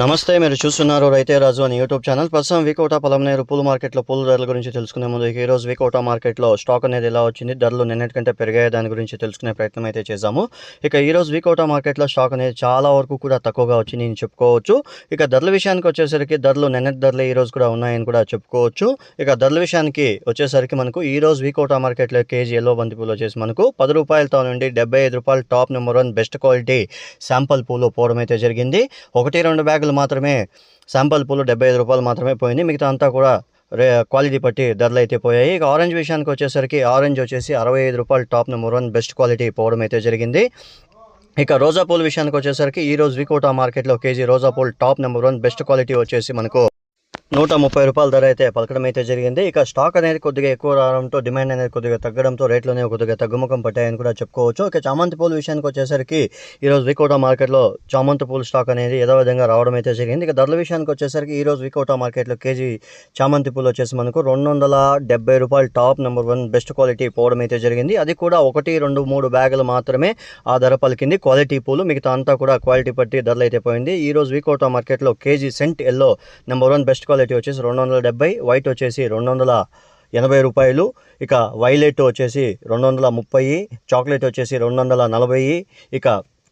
నమస్తే, మీరు చూస్తున్నారు రైతే రాజు అని యూట్యూబ్ ఛానల్. ప్రస్తుతం వీకోటా పలమనేరు పూల మార్కెట్లో పూల ధరల గురించి తెలుసుకునే ముందు ఈ రోజు వీకోటా మార్కెట్లో స్టాక్ అనేది ఎలా వచ్చింది, ధరలు నిన్నటికంటే పెరిగాయి, దాని గురించి తెలుసుకునే ప్రయత్నం అయితే చేశాము. ఇక ఈ రోజు వీకోటా మార్కెట్లో స్టాక్ అనేది చాలా వరకు కూడా తక్కువగా వచ్చింది నేను చెప్పుకోవచ్చు. ఇక ధరల విషయానికి వచ్చేసరికి ధరలు నిన్నటి ధరలు ఈ రోజు కూడా ఉన్నాయని కూడా చెప్పుకోవచ్చు. ఇక ధరల విషయానికి వచ్చేసరికి మనకు ఈ రోజు వీకోటా మార్కెట్లో కేజీ ఎల్లో బంతి పూలు వచ్చేసి మనకు 10 రూపాయలతో నుండి 75 రూపాయలు top number 1 best quality sample పూలు పోవడం అయితే జరిగింది. 1-2 బ్యాగులు మాత్రమే శాంపుల్ పూలు 75 రూపాయలు మాత్రమే పోయింది. మిగతా అంతా కూడా క్వాలిటీ బట్టి ధరలు అయితే పోయాయి. ఇక ఆరెంజ్ విషయానికి వచ్చేసరికి ఆరెంజ్ వచ్చేసి 65 రూపాయలు టాప్ నెంబర్ 1 బెస్ట్ క్వాలిటీ పోవడం అయితే జరిగింది. ఇక రోజా పూల విషయానికి వచ్చేసరికి ఈ రోజు వీకోటా మార్కెట్లో కేజీ రోజా పూలు టాప్ నెంబర్ 1 బెస్ట్ క్వాలిటీ వచ్చేసి మనకు 130 రూపాయల ధర అయితే పలకడం అయితే జరిగింది. ఇక స్టాక్ అనేది కొద్దిగా ఎక్కువ రావడంతో డిమాండ్ అనేది కొద్దిగా తగ్గడంతో రేట్లోనే కొద్దిగా తగ్గుముఖం పట్టాయని కూడా చెప్పుకోవచ్చు. ఇక చామంతి పూల విషయానికి వచ్చేసరికి ఈరోజు వీకోటా మార్కెట్లో చామంతి పూల స్టాక్ అనేది యథావిధంగా రావడం అయితే జరిగింది. ఇక ధరల విషయానికి వచ్చేసరికి ఈరోజు వీకోటా మార్కెట్లో కేజీ చామంతి పూలు వచ్చేసి మనకు 270 రూపాయలు టాప్ నెంబర్ 1 బెస్ట్ క్వాలిటీ పోవడం అయితే జరిగింది. అది కూడా 1-2-3 బ్యాగులు మాత్రమే ఆ ధర పలికింది. క్వాలిటీ పూలు మిగతా అంతా కూడా క్వాలిటీ పట్టి ధరలు అయితే పోయింది. ఈరోజు వీకోటా మార్కెట్లో KG cent yellow number 1 best quality వచ్చేసి 270, వైట్ వచ్చేసి 280 రూపాయలు. ఇక వైలెట్ వచ్చేసి 230, చాక్లెట్ వచ్చేసి 240, ఇక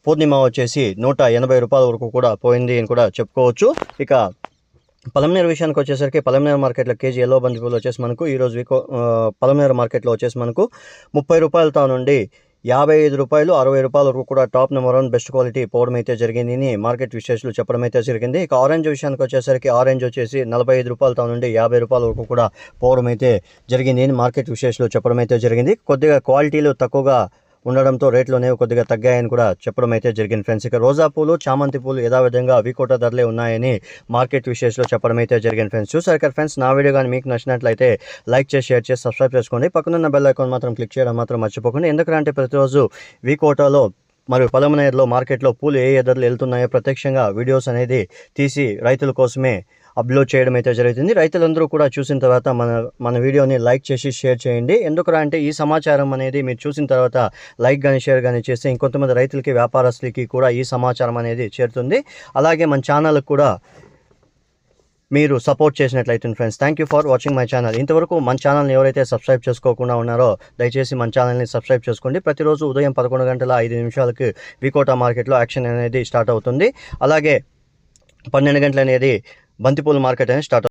పూర్ణిమ వచ్చేసి 180 రూపాయల వరకు కూడా పోయింది అని కూడా చెప్పుకోవచ్చు. ఇక పలమనేరు విషయానికి వచ్చేసరికి పలమనేరు మార్కెట్లో కేజీ ఎల్లో బంతి పూలు వచ్చేసి మనకు ఈరోజు పలమనేరు మార్కెట్లో వచ్చేసి మనకు 30 రూపాయలతో నుండి 55 రూపాయలు, 60 రూపాయల వరకు కూడా టాప్ నెంబర్ 1 బెస్ట్ క్వాలిటీ పోవడం అయితే జరిగింది మార్కెట్ విశేషాలు చెప్పడం అయితే జరిగింది. ఇక ఆరెంజ్ విషయానికి వచ్చేసరికి ఆరెంజ్ వచ్చేసి 45 రూపాయలతో నుండి 50 రూపాయల వరకు కూడా పోవడం అయితే జరిగింది మార్కెట్ విశేషాలు చెప్పడం అయితే జరిగింది. కొద్దిగా క్వాలిటీలు తక్కువగా ఉండడంతో రేట్లు అనేవి కొద్దిగా తగ్గాయని కూడా చెప్పడం అయితే జరిగింది ఫ్రెండ్స్. ఇక రోజా పూలు, చామంతి పూలు యథావిధంగా వీకోటా ధరలే ఉన్నాయని మార్కెట్ విశేషాలు చెప్పడం అయితే జరిగింది ఫ్రెండ్స్. చూసారు కదా ఫ్రెండ్స్, నా వీడియో కానీ మీకు నచ్చినట్లయితే లైక్ చేసి, షేర్ చేసి, సబ్స్క్రైబ్ చేసుకోండి. పక్కనున్న బెల్ ఐకాన్ మాత్రం క్లిక్ చేయడం మాత్రం మర్చిపోకండి. ఎందుకంటే ప్రతిరోజు వీకోటాలో మరియు పలమనేరులో మార్కెట్లో పూలు ఏ ధరలు వెళ్తున్నాయో ప్రత్యక్షంగా వీడియోస్ అనేది తీసి రైతుల కోసమే అప్లోడ్ చేయడం అయితే జరుగుతుంది. రైతులందరూ కూడా చూసిన తర్వాత మన వీడియోని లైక్ చేసి షేర్ చేయండి. ఎందుకంటే ఈ సమాచారం అనేది మీరు చూసిన తర్వాత లైక్ కానీ షేర్ కానీ చేస్తే ఇంకొంతమంది రైతులకి, వ్యాపారస్తులకి కూడా ఈ సమాచారం అనేది చేరుతుంది. అలాగే మన ఛానల్కి కూడా మీరు సపోర్ట్ చేసినట్లయితే friends. Thank you for watching my channel. ఇంతవరకు మన ఛానల్ని ఎవరైతే సబ్స్క్రైబ్ చేసుకోకుండా ఉన్నారో దయచేసి మన ఛానల్ని సబ్స్క్రైబ్ చేసుకోండి. ప్రతిరోజు ఉదయం 11:05 వీకోటా మార్కెట్లో యాక్షన్ అనేది స్టార్ట్ అవుతుంది. అలాగే 12 గంటలు అనేది బంతిపూల మార్కెట్ అనేది స్టార్ట్